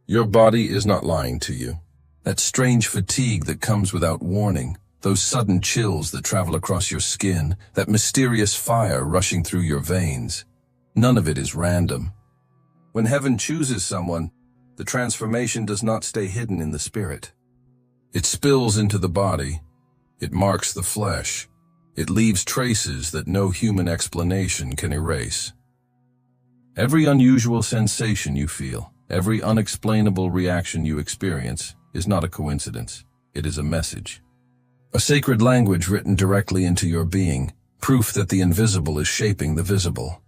Your body is not lying to you. That strange fatigue that comes without warning, those sudden chills that travel across your skin, that mysterious fire rushing through your veins, none of it is random. When heaven chooses someone, the transformation does not stay hidden in the spirit. It spills into the body. It marks the flesh. It leaves traces that no human explanation can erase. Every unusual sensation you feel, every unexplainable reaction you experience, is not a coincidence. It is a message. A sacred language written directly into your being, proof that the invisible is shaping the visible.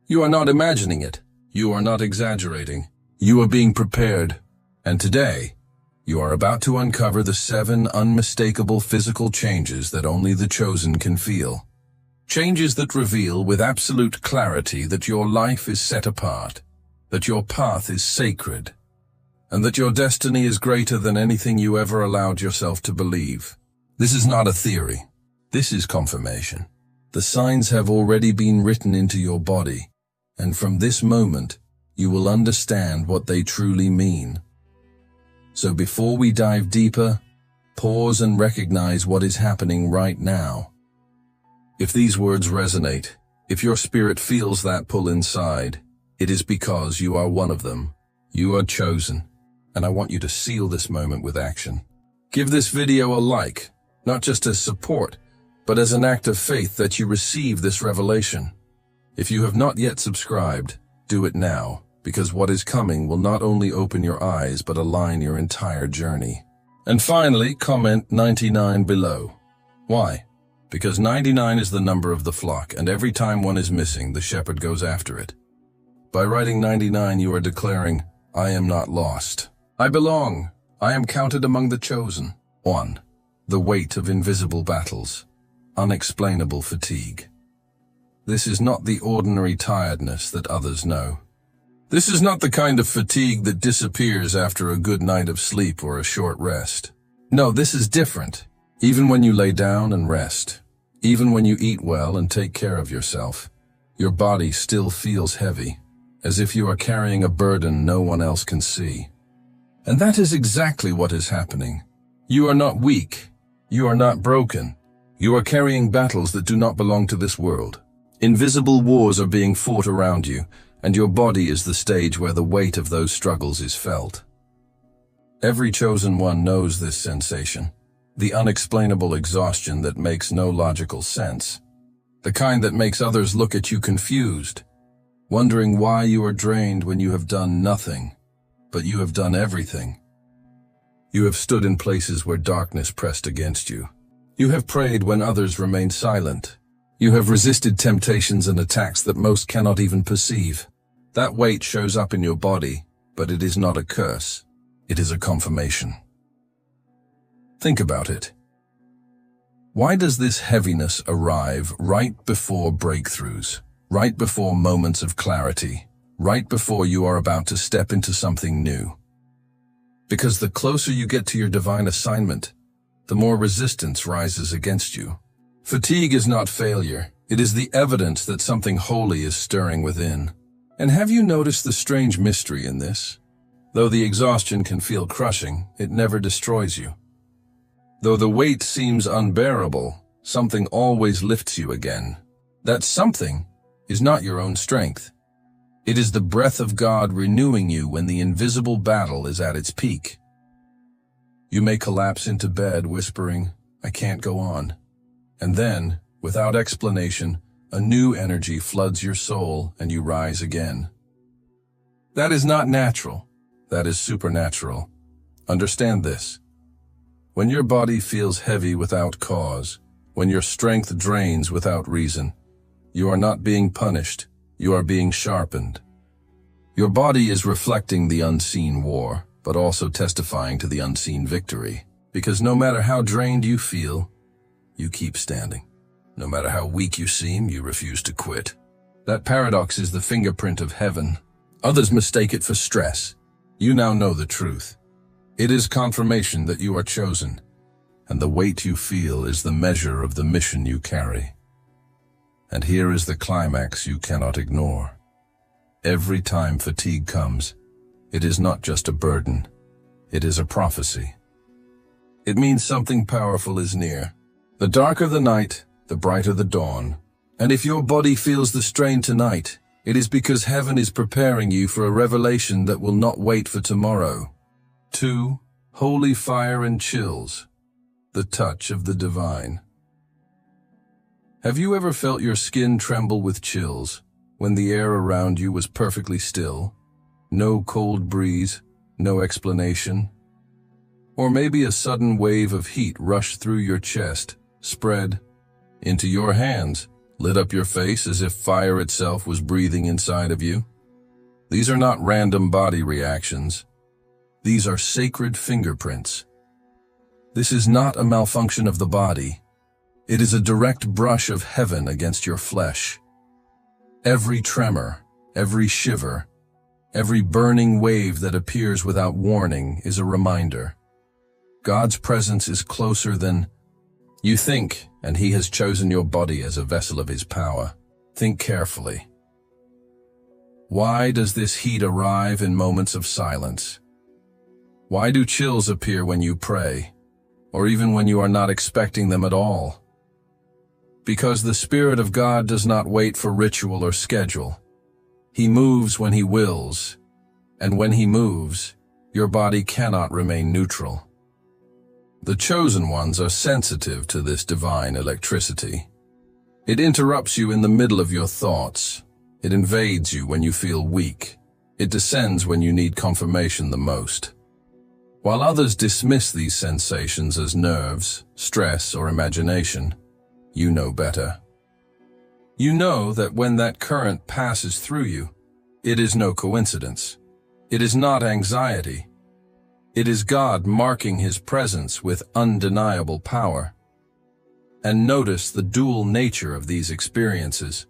You are not imagining it. You are not exaggerating. You are being prepared. And today, you are about to uncover the 7 unmistakable physical changes that only the chosen can feel. Changes that reveal with absolute clarity that your life is set apart, that your path is sacred, and that your destiny is greater than anything you ever allowed yourself to believe. This is not a theory. This is confirmation. The signs have already been written into your body, and from this moment, you will understand what they truly mean. So before we dive deeper, pause and recognize what is happening right now. If these words resonate, if your spirit feels that pull inside, it is because you are one of them. You are chosen, and I want you to seal this moment with action. Give this video a like, not just as support, but as an act of faith that you receive this revelation. If you have not yet subscribed, do it now, because what is coming will not only open your eyes but align your entire journey. And finally, comment 99 below. Why? Because 99 is the number of the flock, and every time one is missing, the shepherd goes after it. By writing 99, you are declaring, I am not lost. I belong. I am counted among the chosen. 1. The weight of invisible battles. Unexplainable fatigue. This is not the ordinary tiredness that others know. This is not the kind of fatigue that disappears after a good night of sleep or a short rest. No, this is different. Even when you lay down and rest, even when you eat well and take care of yourself, your body still feels heavy, as if you are carrying a burden no one else can see. And that is exactly what is happening. You are not weak. You are not broken. You are carrying battles that do not belong to this world. Invisible wars are being fought around you, and your body is the stage where the weight of those struggles is felt. Every chosen one knows this sensation, the unexplainable exhaustion that makes no logical sense, the kind that makes others look at you confused, wondering why you are drained when you have done nothing, but you have done everything. You have stood in places where darkness pressed against you. You have prayed when others remained silent. You have resisted temptations and attacks that most cannot even perceive. That weight shows up in your body, but it is not a curse. It is a confirmation. Think about it. Why does this heaviness arrive right before breakthroughs, right before moments of clarity, right before you are about to step into something new? Because the closer you get to your divine assignment, the more resistance rises against you. Fatigue is not failure. It is the evidence that something holy is stirring within. And have you noticed the strange mystery in this? Though the exhaustion can feel crushing, it never destroys you. Though the weight seems unbearable, something always lifts you again. That something is not your own strength. It is the breath of God renewing you when the invisible battle is at its peak. You may collapse into bed whispering, I can't go on. And then, without explanation, a new energy floods your soul and you rise again. That is not natural. That is supernatural. Understand this. When your body feels heavy without cause, when your strength drains without reason, you are not being punished, you are being sharpened. Your body is reflecting the unseen war, but also testifying to the unseen victory. Because no matter how drained you feel, you keep standing. No matter how weak you seem, you refuse to quit. That paradox is the fingerprint of heaven. Others mistake it for stress. You now know the truth. It is confirmation that you are chosen, and the weight you feel is the measure of the mission you carry. And here is the climax you cannot ignore. Every time fatigue comes, It is not just a burden. It is a prophecy. It means something powerful is near. The darker the night, the brighter the dawn. And if your body feels the strain tonight, it is because heaven is preparing you for a revelation that will not wait for tomorrow. 2. Holy fire and chills. The touch of the divine. Have you ever felt your skin tremble with chills when the air around you was perfectly still? No cold breeze, no explanation. Or maybe a sudden wave of heat rushed through your chest, spread into your hands, lit up your face as if fire itself was breathing inside of you. These are not random body reactions. These are sacred fingerprints. This is not a malfunction of the body. It is a direct brush of heaven against your flesh. Every tremor, every shiver, every burning wave that appears without warning is a reminder. God's presence is closer than you think, and He has chosen your body as a vessel of His power. Think carefully. Why does this heat arrive in moments of silence? Why do chills appear when you pray, or even when you are not expecting them at all? Because the Spirit of God does not wait for ritual or schedule. He moves when He wills, and when He moves, your body cannot remain neutral. The chosen ones are sensitive to this divine electricity. It interrupts you in the middle of your thoughts. It invades you when you feel weak. It descends when you need confirmation the most. While others dismiss these sensations as nerves, stress, or imagination, you know better. You know that when that current passes through you, it is no coincidence. It is not anxiety. It is God marking His presence with undeniable power. And notice the dual nature of these experiences.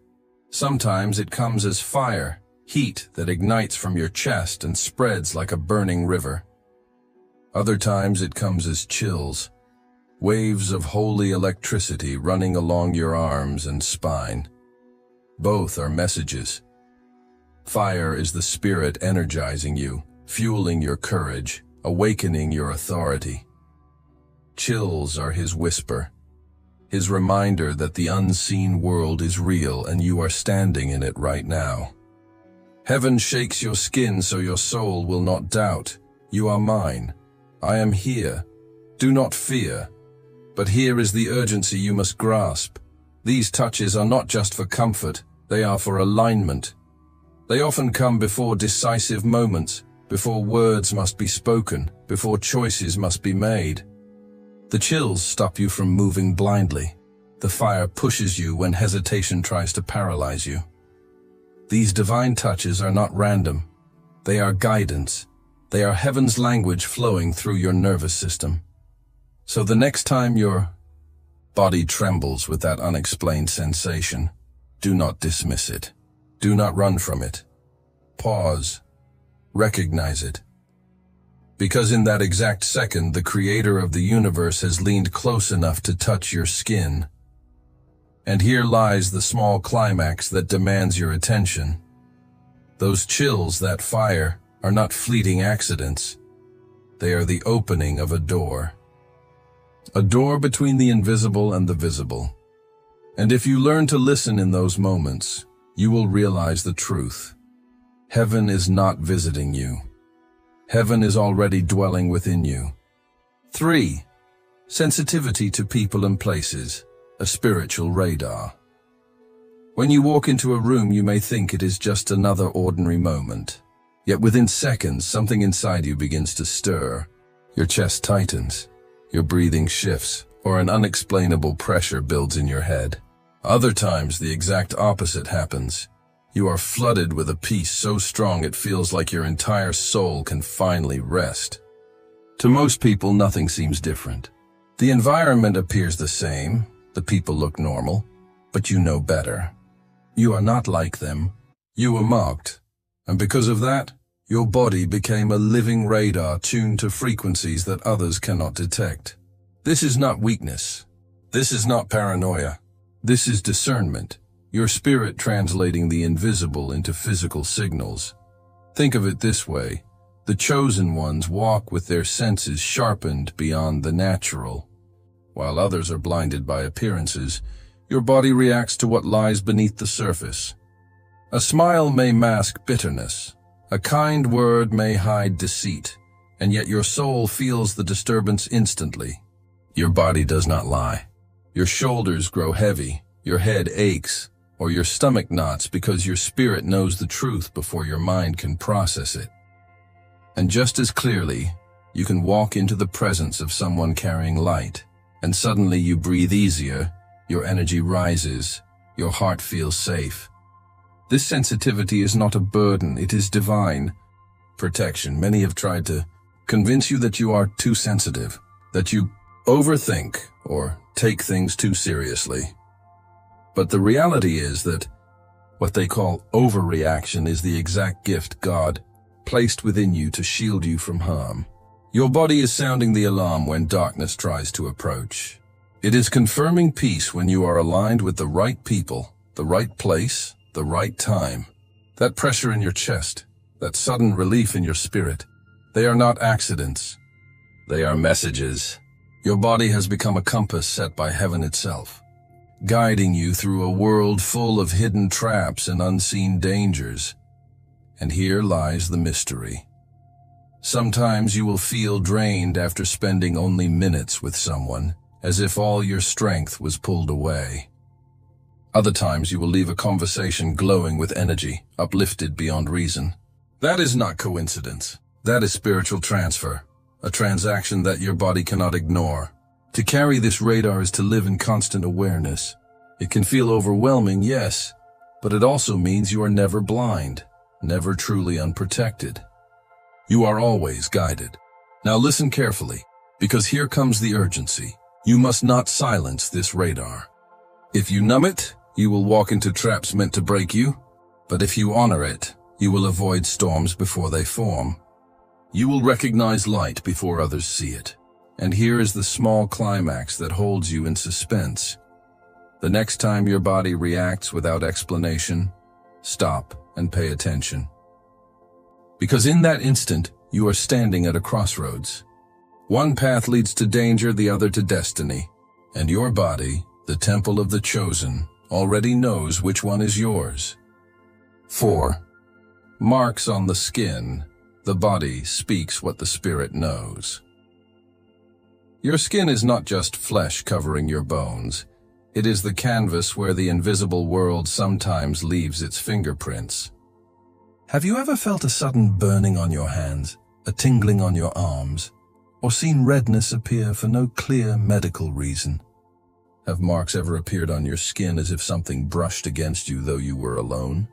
Sometimes it comes as fire, heat that ignites from your chest and spreads like a burning river. Other times it comes as chills, waves of holy electricity running along your arms and spine. Both are messages. Fire is the Spirit energizing you, fueling your courage, awakening your authority. Chills are His whisper, His reminder that the unseen world is real and you are standing in it right now. Heaven shakes your skin so your soul will not doubt. You are mine. I am here. Do not fear. But here is the urgency you must grasp. These touches are not just for comfort, they are for alignment. They often come before decisive moments, before words must be spoken, before choices must be made. The chills stop you from moving blindly. The fire pushes you when hesitation tries to paralyze you. These divine touches are not random. They are guidance. They are heaven's language flowing through your nervous system. So the next time your body trembles with that unexplained sensation, do not dismiss it. Do not run from it. Pause. Recognize it. Because in that exact second, the Creator of the universe has leaned close enough to touch your skin. And here lies the small climax that demands your attention. Those chills, that fire, are not fleeting accidents. They are the opening of a door. A door between the invisible and the visible. And if you learn to listen in those moments, you will realize the truth. Heaven is not visiting you. Heaven is already dwelling within you. 3. Sensitivity to people and places, a spiritual radar. When you walk into a room, you may think it is just another ordinary moment. Yet within seconds, something inside you begins to stir. Your chest tightens, your breathing shifts, or an unexplainable pressure builds in your head. Other times, the exact opposite happens. You are flooded with a peace so strong it feels like your entire soul can finally rest. To most people, nothing seems different. The environment appears the same, the people look normal, but you know better. You are not like them. You were marked, and because of that, your body became a living radar tuned to frequencies that others cannot detect. This is not weakness. This is not paranoia. This is discernment. Your spirit translating the invisible into physical signals. Think of it this way. The chosen ones walk with their senses sharpened beyond the natural. While others are blinded by appearances, your body reacts to what lies beneath the surface. A smile may mask bitterness. A kind word may hide deceit, and yet your soul feels the disturbance instantly. Your body does not lie. Your shoulders grow heavy, your head aches, or your stomach knots because your spirit knows the truth before your mind can process it. And just as clearly, you can walk into the presence of someone carrying light, and suddenly you breathe easier, your energy rises, your heart feels safe. This sensitivity is not a burden, it is divine protection. Many have tried to convince you that you are too sensitive, that you overthink or take things too seriously. But the reality is that what they call overreaction is the exact gift God placed within you to shield you from harm. Your body is sounding the alarm when darkness tries to approach. It is confirming peace when you are aligned with the right people, the right place, the right time. That pressure in your chest, that sudden relief in your spirit, they are not accidents. They are messages. Your body has become a compass set by heaven itself, guiding you through a world full of hidden traps and unseen dangers. And here lies the mystery. Sometimes you will feel drained after spending only minutes with someone, as if all your strength was pulled away. Other times you will leave a conversation glowing with energy, uplifted beyond reason. That is not coincidence. That is spiritual transfer, a transaction that your body cannot ignore. To carry this radar is to live in constant awareness. It can feel overwhelming, yes, but it also means you are never blind, never truly unprotected. You are always guided. Now listen carefully, because here comes the urgency. You must not silence this radar. If you numb it, you will walk into traps meant to break you, but if you honor it, you will avoid storms before they form. You will recognize light before others see it. And here is the small climax that holds you in suspense. The next time your body reacts without explanation, stop and pay attention. Because in that instant, you are standing at a crossroads. One path leads to danger, the other to destiny. And your body, the temple of the chosen, already knows which one is yours. 4. Marks on the skin. The body speaks what the spirit knows. Your skin is not just flesh covering your bones. It is the canvas where the invisible world sometimes leaves its fingerprints. Have you ever felt a sudden burning on your hands, a tingling on your arms, or seen redness appear for no clear medical reason? Have marks ever appeared on your skin as if something brushed against you though you were alone?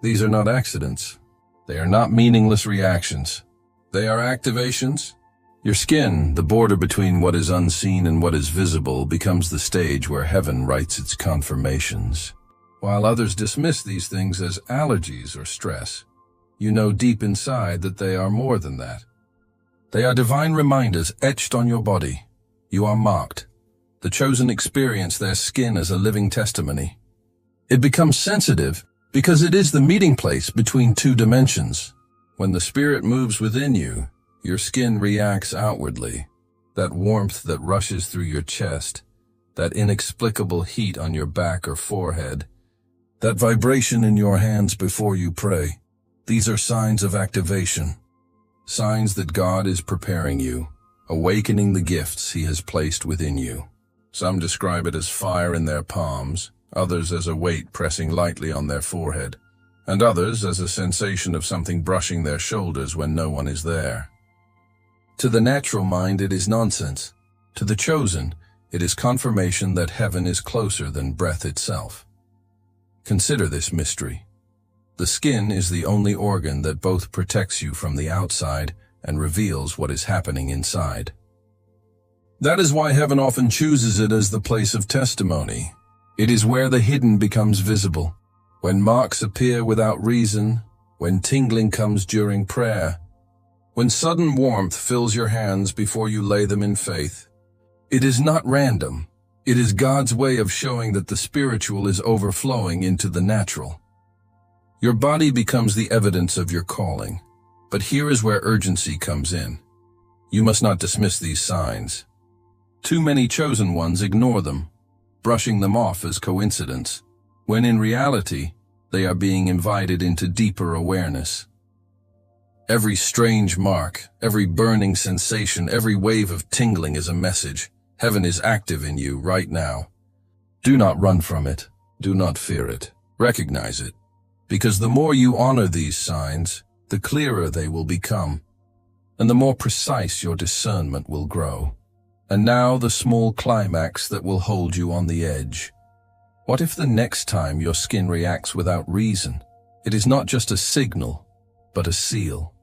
These are not accidents. They are not meaningless reactions. They are activations. Your skin, the border between what is unseen and what is visible, becomes the stage where heaven writes its confirmations. While others dismiss these things as allergies or stress, you know deep inside that they are more than that. They are divine reminders etched on your body. You are marked. The chosen experience their skin as a living testimony. It becomes sensitive because it is the meeting place between two dimensions. When the spirit moves within you, your skin reacts outwardly. That warmth that rushes through your chest, that inexplicable heat on your back or forehead, that vibration in your hands before you pray. These are signs of activation, signs that God is preparing you, awakening the gifts He has placed within you. Some describe it as fire in their palms, others as a weight pressing lightly on their forehead, and others as a sensation of something brushing their shoulders when no one is there. To the natural mind, it is nonsense. To the chosen, it is confirmation that heaven is closer than breath itself. Consider this mystery. The skin is the only organ that both protects you from the outside and reveals what is happening inside. That is why heaven often chooses it as the place of testimony. It is where the hidden becomes visible. When marks appear without reason, when tingling comes during prayer, when sudden warmth fills your hands before you lay them in faith. It is not random. It is God's way of showing that the spiritual is overflowing into the natural. Your body becomes the evidence of your calling. But here is where urgency comes in. You must not dismiss these signs. Too many chosen ones ignore them, brushing them off as coincidence, when in reality, they are being invited into deeper awareness. Every strange mark, every burning sensation, every wave of tingling is a message. Heaven is active in you right now. Do not run from it. Do not fear it. Recognize it. Because the more you honor these signs, the clearer they will become, and the more precise your discernment will grow. And now the small climax that will hold you on the edge. What if the next time your skin reacts without reason, it is not just a signal, but a seal?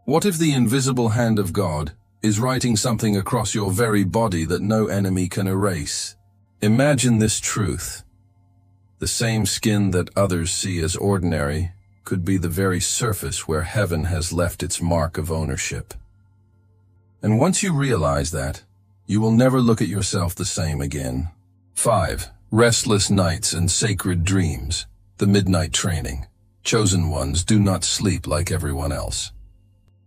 What if the invisible hand of God is writing something across your very body that no enemy can erase? Imagine this truth. The same skin that others see as ordinary could be the very surface where heaven has left its mark of ownership. And once you realize that, you will never look at yourself the same again. 5. Restless nights and sacred dreams. The midnight training. Chosen ones do not sleep like everyone else.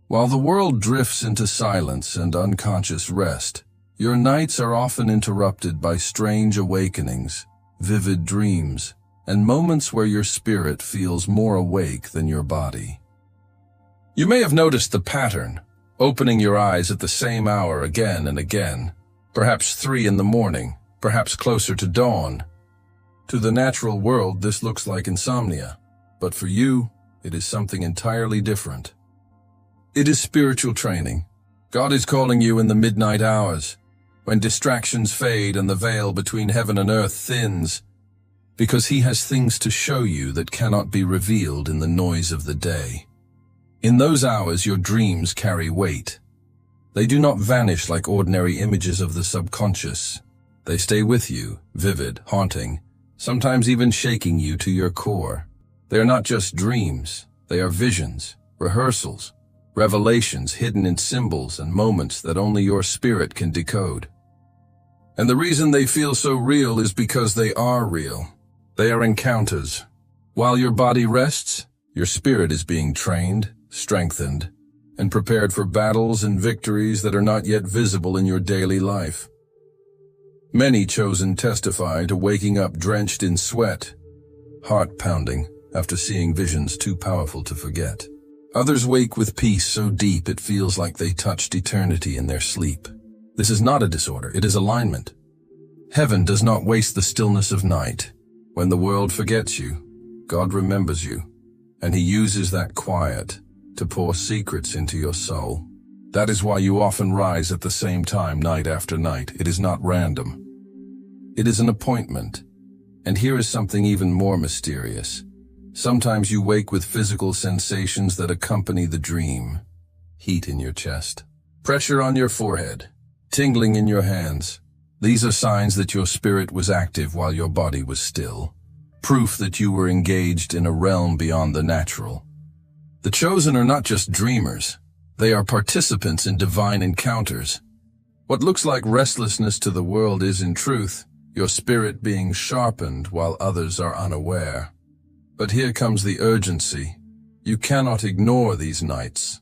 While the world drifts into silence and unconscious rest, your nights are often interrupted by strange awakenings, vivid dreams, and moments where your spirit feels more awake than your body. You may have noticed the pattern, opening your eyes at the same hour again and again, perhaps 3 in the morning, perhaps closer to dawn. To the natural world, this looks like insomnia, but for you, it is something entirely different. It is spiritual training. God is calling you in the midnight hours, when distractions fade and the veil between heaven and earth thins, because He has things to show you that cannot be revealed in the noise of the day. In those hours, your dreams carry weight. They do not vanish like ordinary images of the subconscious. They stay with you, vivid, haunting, sometimes even shaking you to your core. They are not just dreams. They are visions, rehearsals, revelations hidden in symbols and moments that only your spirit can decode. And the reason they feel so real is because they are real. They are encounters. While your body rests, your spirit is being trained, strengthened, and prepared for battles and victories that are not yet visible in your daily life. Many chosen testify to waking up drenched in sweat, heart pounding after seeing visions too powerful to forget. Others wake with peace so deep it feels like they touched eternity in their sleep. This is not a disorder, it is alignment. Heaven does not waste the stillness of night. When the world forgets you, God remembers you, and He uses that quiet to pour secrets into your soul. That is why you often rise at the same time night after night. It is not random. It is an appointment. And here is something even more mysterious. Sometimes you wake with physical sensations that accompany the dream. Heat in your chest, pressure on your forehead, tingling in your hands. These are signs that your spirit was active while your body was still. Proof that you were engaged in a realm beyond the natural. The chosen are not just dreamers. They are participants in divine encounters. What looks like restlessness to the world is, in truth, your spirit being sharpened while others are unaware. But here comes the urgency. You cannot ignore these nights.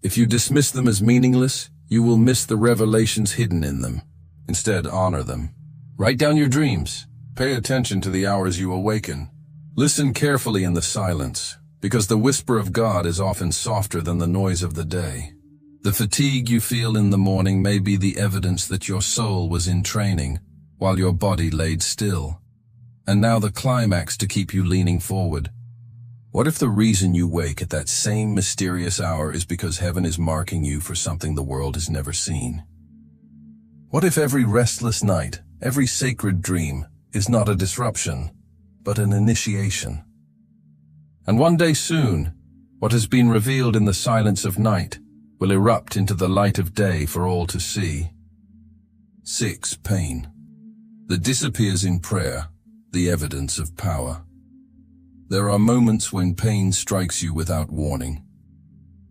If you dismiss them as meaningless, you will miss the revelations hidden in them. Instead, honor them. Write down your dreams. Pay attention to the hours you awaken. Listen carefully in the silence, because the whisper of God is often softer than the noise of the day. The fatigue you feel in the morning may be the evidence that your soul was in training, while your body laid still. And now the climax to keep you leaning forward. What if the reason you wake at that same mysterious hour is because heaven is marking you for something the world has never seen? What if every restless night, every sacred dream, is not a disruption, but an initiation? And one day soon, what has been revealed in the silence of night will erupt into the light of day for all to see. 6. Pain. That disappears in prayer, the evidence of power. There are moments when pain strikes you without warning.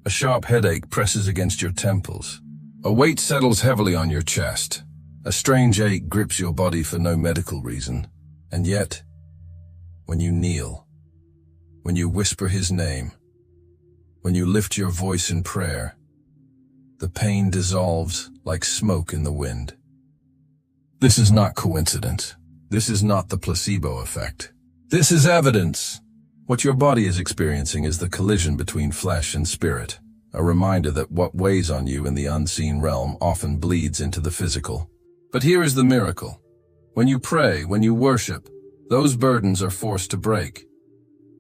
A sharp headache presses against your temples. A weight settles heavily on your chest. A strange ache grips your body for no medical reason. And yet, when you kneel, when you whisper His name, When you lift your voice in prayer, the pain dissolves like smoke in the wind. This is not coincidence. This is not the placebo effect. This is evidence. What your body is experiencing is the collision between flesh and spirit, a reminder that what weighs on you in the unseen realm often bleeds into the physical. But here is the miracle. When you pray, when you worship, those burdens are forced to break.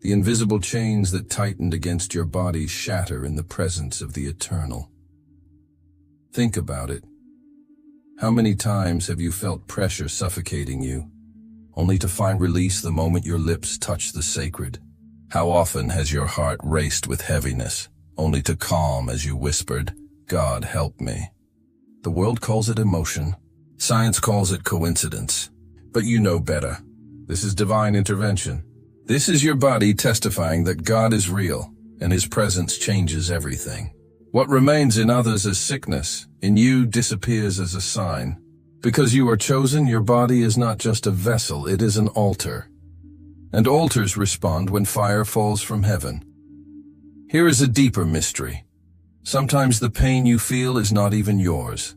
The invisible chains that tightened against your body shatter in the presence of the eternal. Think about it. How many times have you felt pressure suffocating you, only to find release the moment your lips touch the sacred? How often has your heart raced with heaviness, only to calm as you whispered, "God, help me"? The world calls it emotion. Science calls it coincidence. But you know better. This is divine intervention. This is your body testifying that God is real, and His presence changes everything. What remains in others as sickness, in you disappears as a sign. Because you are chosen, your body is not just a vessel, it is an altar. And altars respond when fire falls from heaven. Here is a deeper mystery. Sometimes the pain you feel is not even yours.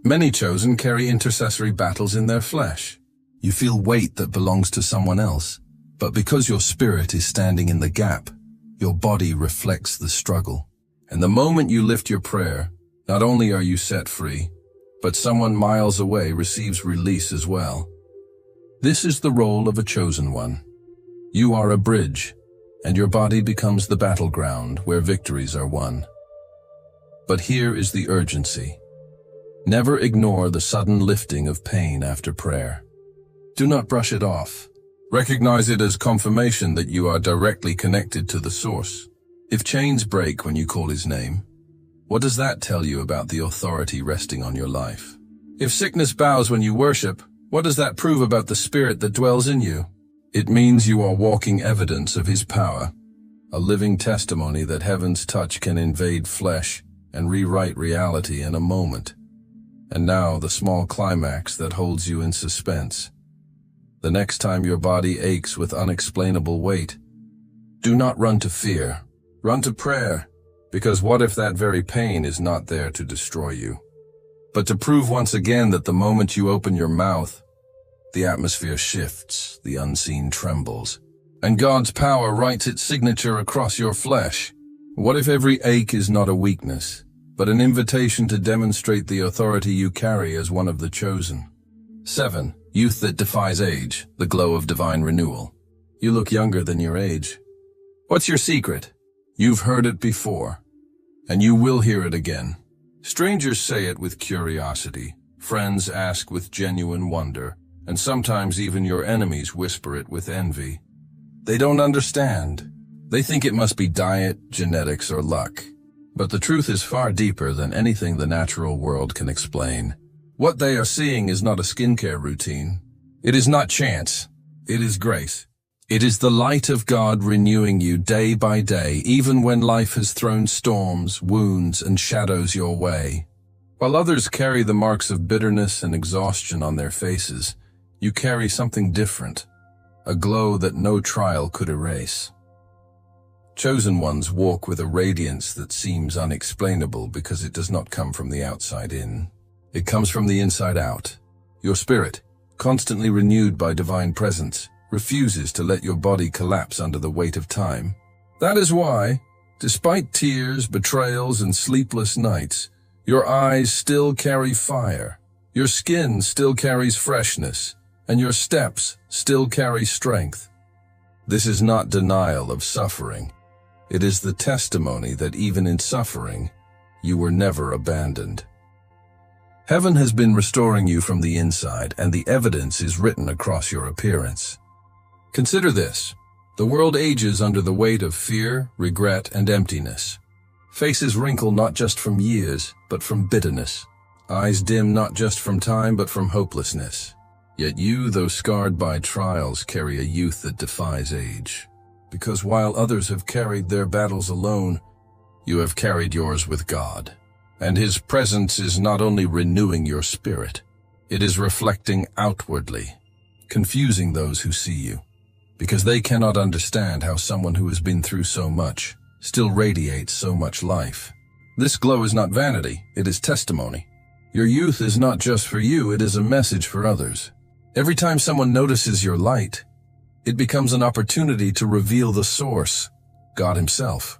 Many chosen carry intercessory battles in their flesh. You feel weight that belongs to someone else. But because your spirit is standing in the gap, your body reflects the struggle. And the moment you lift your prayer, not only are you set free, but someone miles away receives release as well. This is the role of a chosen one. You are a bridge, and your body becomes the battleground where victories are won. But here is the urgency. Never ignore the sudden lifting of pain after prayer. Do not brush it off. Recognize it as confirmation that you are directly connected to the source. If chains break when you call His name, what does that tell you about the authority resting on your life? If sickness bows when you worship, what does that prove about the spirit that dwells in you? It means you are walking evidence of His power, a living testimony that heaven's touch can invade flesh and rewrite reality in a moment. And now the small climax that holds you in suspense. The next time your body aches with unexplainable weight, do not run to fear. Run to prayer, because what if that very pain is not there to destroy you, but to prove once again that the moment you open your mouth, the atmosphere shifts, the unseen trembles, and God's power writes its signature across your flesh. What if every ache is not a weakness, but an invitation to demonstrate the authority you carry as one of the chosen? 7. Youth that defies age, the glow of divine renewal. You look younger than your age. What's your secret? You've heard it before, and you will hear it again. Strangers say it with curiosity, friends ask with genuine wonder, and sometimes even your enemies whisper it with envy. They don't understand. They think it must be diet, genetics, or luck. But the truth is far deeper than anything the natural world can explain. What they are seeing is not a skincare routine. It is not chance. It is grace. It is the light of God renewing you day by day, even when life has thrown storms, wounds, and shadows your way. While others carry the marks of bitterness and exhaustion on their faces, you carry something different, a glow that no trial could erase. Chosen ones walk with a radiance that seems unexplainable because it does not come from the outside in. It comes from the inside out. Your spirit, constantly renewed by divine presence, refuses to let your body collapse under the weight of time. That is why, despite tears, betrayals, and sleepless nights, your eyes still carry fire, your skin still carries freshness, and your steps still carry strength. This is not denial of suffering. It is the testimony that even in suffering, you were never abandoned. Heaven has been restoring you from the inside, and the evidence is written across your appearance. Consider this. The world ages under the weight of fear, regret, and emptiness. Faces wrinkle not just from years, but from bitterness. Eyes dim not just from time, but from hopelessness. Yet you, though scarred by trials, carry a youth that defies age. Because while others have carried their battles alone, you have carried yours with God. And His presence is not only renewing your spirit, it is reflecting outwardly, confusing those who see you, because they cannot understand how someone who has been through so much still radiates so much life. This glow is not vanity, it is testimony. Your youth is not just for you, it is a message for others. Every time someone notices your light, it becomes an opportunity to reveal the source, God Himself.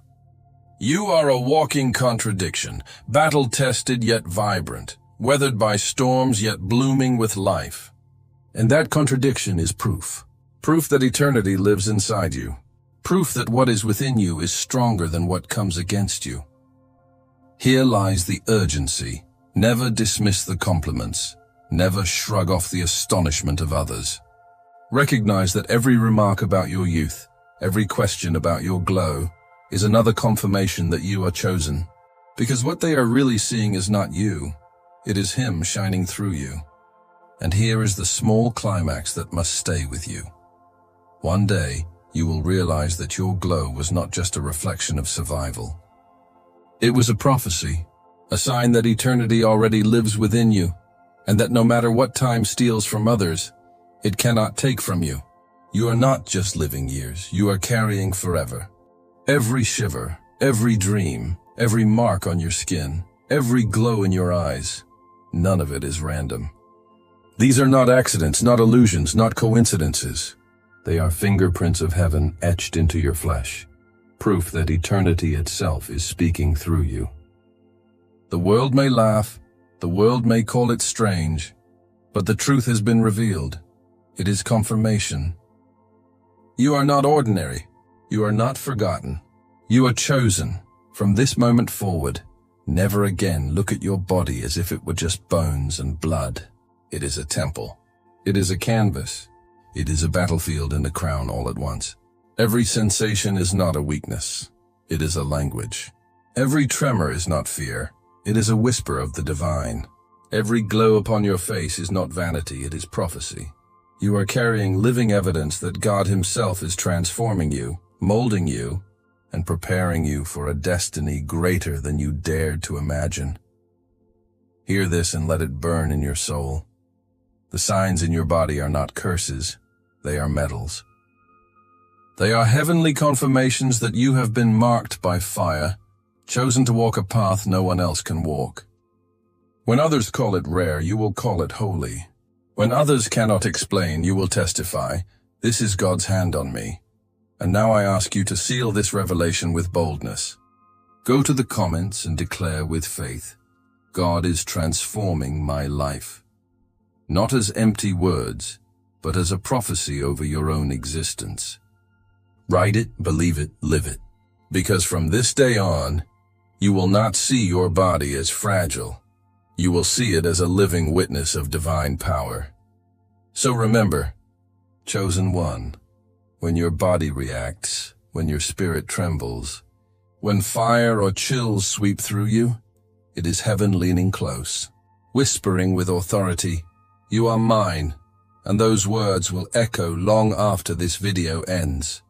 You are a walking contradiction, battle-tested yet vibrant, weathered by storms yet blooming with life. And that contradiction is proof. Proof that eternity lives inside you. Proof that what is within you is stronger than what comes against you. Here lies the urgency. Never dismiss the compliments. Never shrug off the astonishment of others. Recognize that every remark about your youth, every question about your glow, is another confirmation that you are chosen. Because what they are really seeing is not you. It is Him shining through you. And here is the small climax that must stay with you. One day, you will realize that your glow was not just a reflection of survival. It was a prophecy, a sign that eternity already lives within you, and that no matter what time steals from others, it cannot take from you. You are not just living years, you are carrying forever. Every shiver, every dream, every mark on your skin, every glow in your eyes, none of it is random. These are not accidents, not illusions, not coincidences. They are fingerprints of heaven etched into your flesh, proof that eternity itself is speaking through you. The world may laugh, the world may call it strange, but the truth has been revealed. It is confirmation. You are not ordinary. You are not forgotten. You are chosen. From this moment forward, never again look at your body as if it were just bones and blood. It is a temple. It is a canvas. It is a battlefield and a crown all at once. Every sensation is not a weakness. It is a language. Every tremor is not fear. It is a whisper of the divine. Every glow upon your face is not vanity. It is prophecy. You are carrying living evidence that God Himself is transforming you, molding you, and preparing you for a destiny greater than you dared to imagine. Hear this and let it burn in your soul. The signs in your body are not curses, they are medals. They are heavenly confirmations that you have been marked by fire, chosen to walk a path no one else can walk. When others call it rare, you will call it holy. When others cannot explain, you will testify, "This is God's hand on me." And now I ask you to seal this revelation with boldness. Go to the comments and declare with faith, "God is transforming my life." Not as empty words, but as a prophecy over your own existence. Write it, believe it, live it. Because from this day on, you will not see your body as fragile. You will see it as a living witness of divine power. So remember, chosen one, when your body reacts, when your spirit trembles, when fire or chills sweep through you, it is heaven leaning close, whispering with authority, "You are mine," and those words will echo long after this video ends.